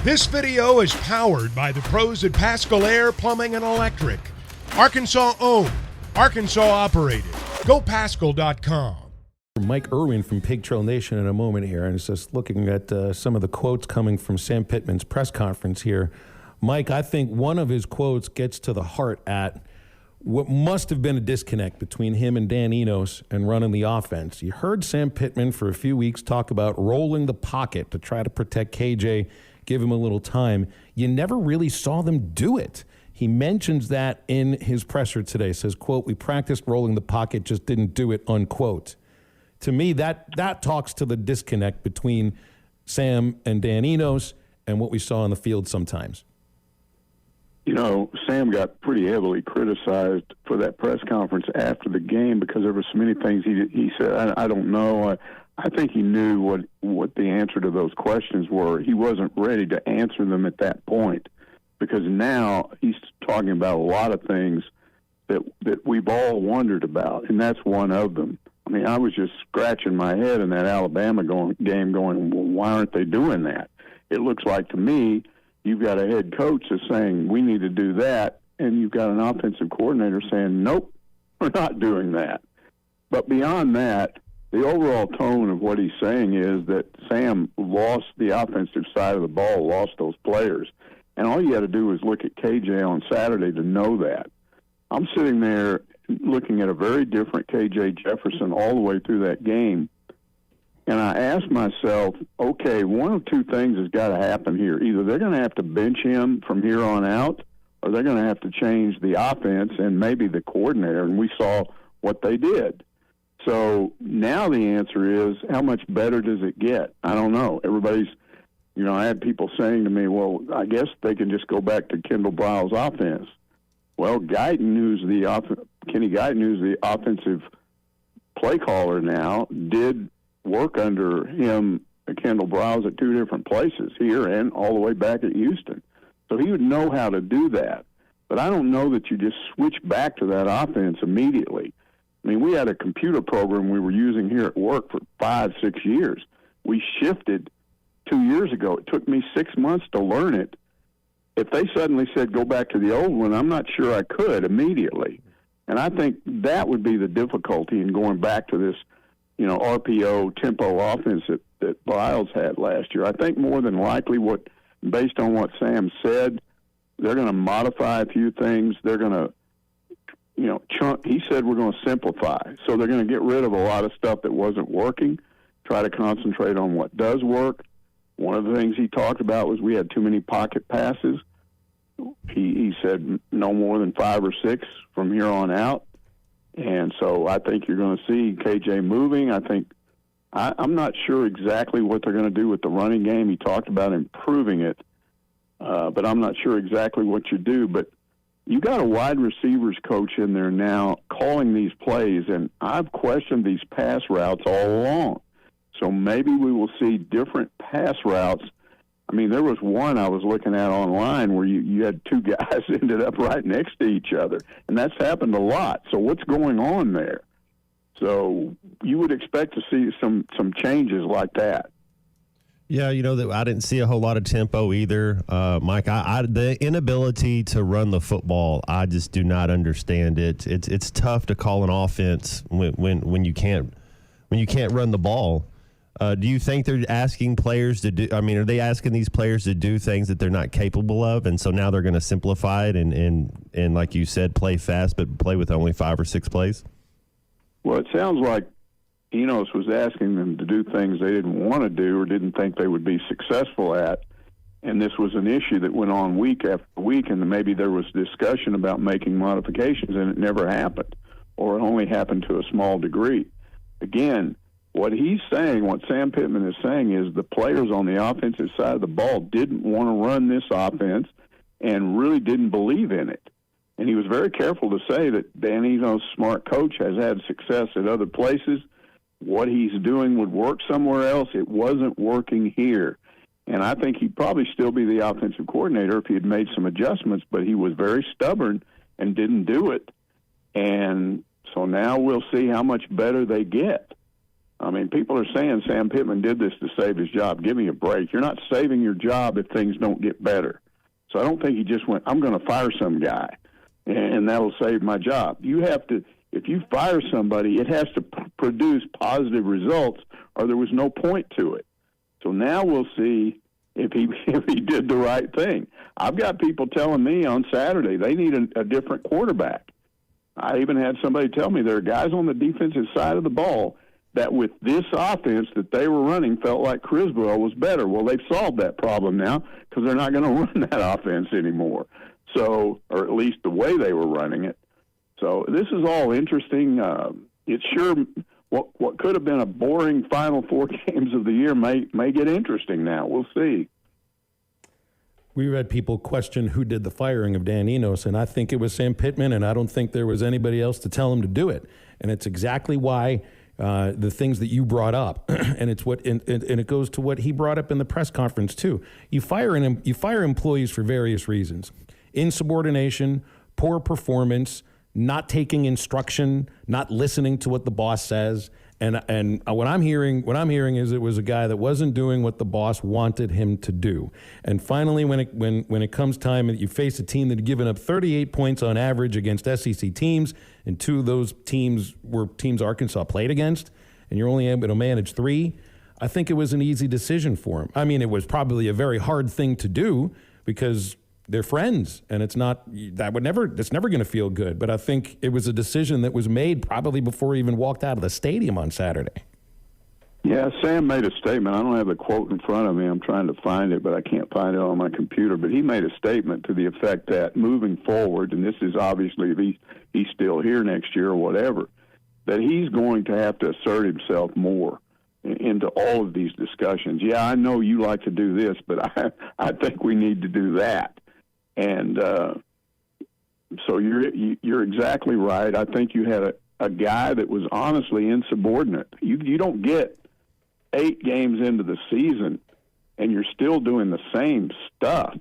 This video is powered by the pros at Pascal Air Plumbing and Electric. Arkansas owned, Arkansas operated. GoPascal.com. Mike Irwin from Pig Trail Nation in a moment here, and it's just looking at some of the quotes coming from Sam Pittman's press conference here. Mike, I think one of his quotes gets to the heart at what must have been a disconnect between him and Dan Enos and running the offense. You heard Sam Pittman for a few weeks talk about rolling the pocket to try to protect KJ, give him a little time. You never really saw them do it. He mentions that in his presser today. Says, quote, "We practiced rolling the pocket, just didn't do it," unquote. To me, that talks to the disconnect between Sam and Dan Enos and what we saw on the field sometimes. You know, Sam got pretty heavily criticized for that press conference after the game because there were so many things he said. I don't know. I think he knew what the answer to those questions were. He wasn't ready to answer them at that point because now he's talking about a lot of things that we've all wondered about, and that's one of them. I mean, I was just scratching my head in that Alabama game going, well, why aren't they doing that? It looks like to me you've got a head coach that's saying we need to do that, and you've got an offensive coordinator saying, nope, we're not doing that. But beyond that, the overall tone of what he's saying is that Sam lost the offensive side of the ball, lost those players. And all you got to do is look at KJ on Saturday to know that. I'm sitting there looking at a very different KJ Jefferson all the way through that game. And I asked myself, okay, one of two things has got to happen here. Either they're going to have to bench him from here on out, or they're going to have to change the offense and maybe the coordinator. And we saw what they did. So now the answer is, how much better does it get? I don't know. Everybody's, I had people saying to me, well, I guess they can just go back to Kendall Briles' offense. Well, Kenny Guiton, who's the offensive play caller now, did work under him, Kendall Briles, at two different places, here and all the way back at Houston. So he would know how to do that. But I don't know that you just switch back to that offense immediately. I mean, we had a computer program we were using here at work for 5-6 years. We shifted 2 years ago. It took me 6 months to learn it. If they suddenly said go back to the old one, I'm not sure I could immediately. And I think that would be the difficulty in going back to this, RPO tempo offense that Briles had last year. I think more than likely based on what Sam said, they're going to modify a few things. They're going to, he said we're going to simplify. So they're going to get rid of a lot of stuff that wasn't working, try to concentrate on what does work. One of the things he talked about was we had too many pocket passes. He said no more than 5 or 6 from here on out. And so I think you're going to see KJ moving. I'm not sure exactly what they're going to do with the running game. He talked about improving it, but I'm not sure exactly what you do. But you got a wide receivers coach in there now calling these plays, and I've questioned these pass routes all along. So maybe we will see different pass routes. I mean, there was one I was looking at online where you had two guys ended up right next to each other, and that's happened a lot. So what's going on there? So you would expect to see some changes like that. Yeah, that I didn't see a whole lot of tempo either, Mike. The inability to run the football, I just do not understand it. It's tough to call an offense when you can't run the ball. Do you think they're asking players to do? I mean, are they asking these players to do things that they're not capable of, and so now they're going to simplify it and like you said, play fast, but play with only 5 or 6 plays? Well, it sounds like Enos was asking them to do things they didn't want to do or didn't think they would be successful at, and this was an issue that went on week after week, and maybe there was discussion about making modifications, and it never happened, or it only happened to a small degree. Again, what he's saying, what Sam Pittman is saying, is the players on the offensive side of the ball didn't want to run this offense and really didn't believe in it. And he was very careful to say that Dan Enos, smart coach, has had success at other places. What he's doing would work somewhere else. It wasn't working here. And I think he'd probably still be the offensive coordinator if he had made some adjustments, but he was very stubborn and didn't do it. And so now we'll see how much better they get. I mean, people are saying Sam Pittman did this to save his job. Give me a break. You're not saving your job if things don't get better. So I don't think he just went, I'm going to fire some guy, and that'll save my job. You have to, if you fire somebody, it has to produce positive results, or there was no point to it. So now we'll see if he did the right thing. I've got people telling me on Saturday they need a different quarterback. I even had somebody tell me there are guys on the defensive side of the ball that with this offense that they were running felt like Criswell was better. Well, they've solved that problem now because they're not going to run that offense anymore. So, or at least the way they were running it. So this is all interesting. It's sure what could have been a boring final 4 games of the year may get interesting now. We'll see. We've had people question who did the firing of Dan Enos, and I think it was Sam Pittman, and I don't think there was anybody else to tell him to do it. And it's exactly why the things that you brought up, and it's what, and it goes to what he brought up in the press conference too. You fire employees for various reasons: insubordination, poor performance, not taking instruction, not listening to what the boss says. And what I'm hearing is it was a guy that wasn't doing what the boss wanted him to do. And finally, when it comes time that you face a team that had given up 38 points on average against SEC teams, and 2 of those teams were teams Arkansas played against, and you're only able to manage 3, I think it was an easy decision for him. I mean, it was probably a very hard thing to do because they're friends, and it's never going to feel good. But I think it was a decision that was made probably before he even walked out of the stadium on Saturday. Yeah, Sam made a statement. I don't have the quote in front of me. I'm trying to find it, but I can't find it on my computer. But he made a statement to the effect that moving forward, and this is obviously if he's still here next year or whatever, that he's going to have to assert himself more into all of these discussions. Yeah, I know you like to do this, but I think we need to do that. And so you're exactly right. I think you had a guy that was honestly insubordinate. You don't get 8 games into the season and you're still doing the same stuff.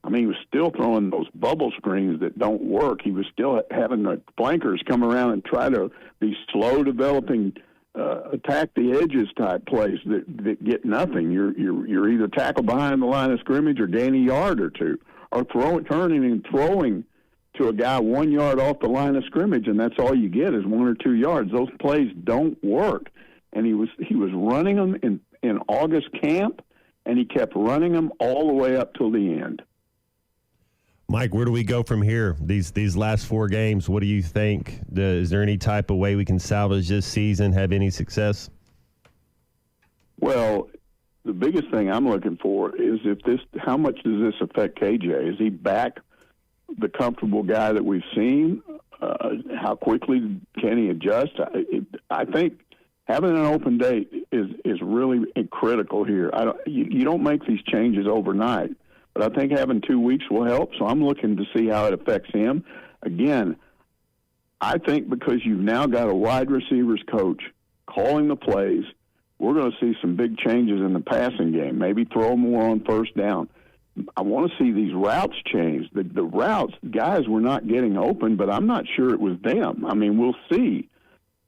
I mean, he was still throwing those bubble screens that don't work. He was still having the flankers come around and try to be slow developing, attack the edges type plays that get nothing. You're either tackle behind the line of scrimmage or gain a yard or 2. Or turning and throwing to a guy 1 yard off the line of scrimmage, and that's all you get is 1 or 2 yards. Those plays don't work. And he was running them in August camp, and he kept running them all the way up till the end. Mike, where do we go from here? These last 4 games, what do you think? Is there any type of way we can salvage this season, have any success? Well, the biggest thing I'm looking for is how much does this affect KJ? Is he back the comfortable guy that we've seen? How quickly can he adjust? I think having an open date is really critical here. You don't make these changes overnight, but I think having 2 weeks will help. So I'm looking to see how it affects him. Again, I think because you've now got a wide receivers coach calling the plays, we're going to see some big changes in the passing game, maybe throw more on first down. I want to see these routes change. The routes, guys were not getting open, but I'm not sure it was them. I mean, we'll see.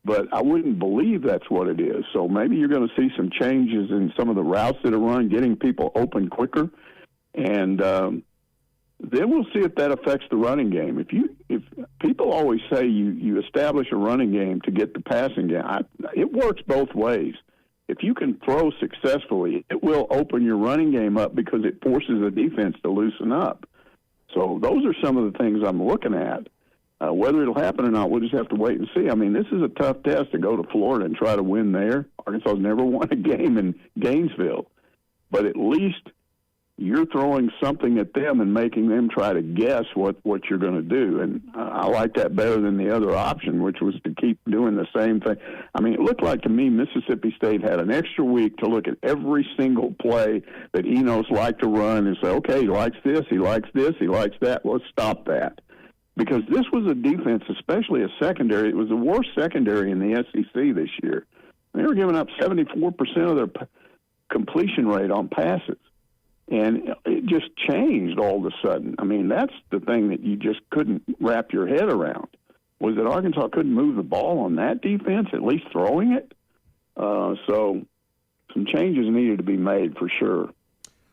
But I wouldn't believe that's what it is. So maybe you're going to see some changes in some of the routes that are run, getting people open quicker. And then we'll see if that affects the running game. If people always say you establish a running game to get the passing game, it works both ways. If you can throw successfully, it will open your running game up because it forces the defense to loosen up. So those are some of the things I'm looking at. Whether it'll happen or not, we'll just have to wait and see. I mean, this is a tough test to go to Florida and try to win there. Arkansas's never won a game in Gainesville. But at least you're throwing something at them and making them try to guess what you're going to do. And I like that better than the other option, which was to keep doing the same thing. I mean, it looked like to me Mississippi State had an extra week to look at every single play that Enos liked to run and say, okay, he likes this, he likes this, he likes that. Let's stop that. Because this was a defense, especially a secondary. It was the worst secondary in the SEC this year. They were giving up 74% of their completion rate on passes. And it just changed all of a sudden. I mean, that's the thing that you just couldn't wrap your head around, was that Arkansas couldn't move the ball on that defense, at least throwing it. So some changes needed to be made for sure.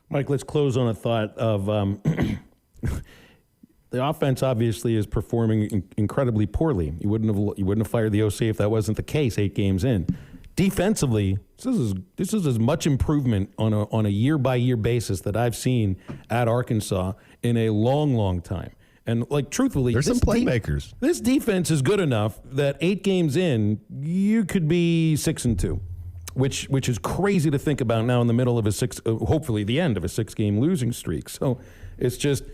Mike, let's close on a thought of the offense obviously is performing incredibly poorly. You wouldn't have fired the OC if that wasn't the case 8 games in. Defensively, this is as much improvement on a year-by-year basis that I've seen at Arkansas in a long, long time. And, like, truthfully, there's some playmakers. This defense is good enough that 8 games in, you could be 6-2, which is crazy to think about now in the middle of hopefully the end of a 6-game losing streak. So it's just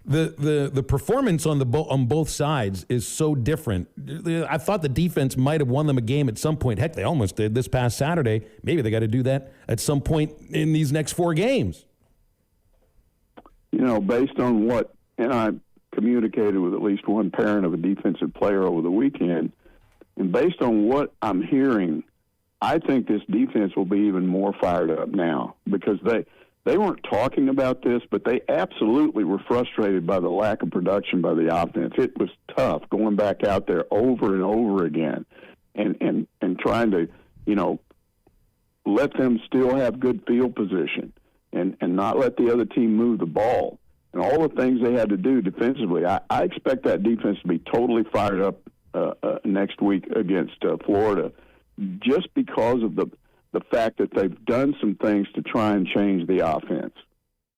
the performance on both sides is so different. I thought the defense might have won them a game at some point. Heck, they almost did this past Saturday. Maybe they got to do that at some point in these next 4 games. Based on what, and I communicated with at least one parent of a defensive player over the weekend, and based on what I'm hearing, I think this defense will be even more fired up now because they weren't talking about this, but they absolutely were frustrated by the lack of production by the offense. It was tough going back out there over and over again and trying to, let them still have good field position and not let the other team move the ball. And all the things they had to do defensively, I expect that defense to be totally fired up next week against Florida just because of the fact that they've done some things to try and change the offense.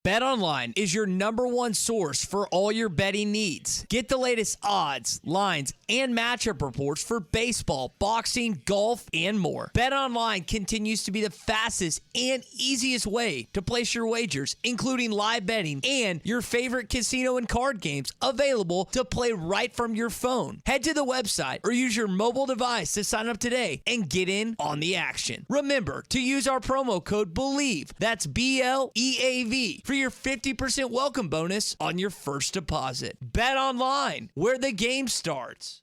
BetOnline is your #1 source for all your betting needs. Get the latest odds, lines, and matchup reports for baseball, boxing, golf, and more. BetOnline continues to be the fastest and easiest way to place your wagers, including live betting and your favorite casino and card games available to play right from your phone. Head to the website or use your mobile device to sign up today and get in on the action. Remember to use our promo code BELIEVE, that's BLEAV, for your 50% welcome bonus on your first deposit. Bet online, where the game starts.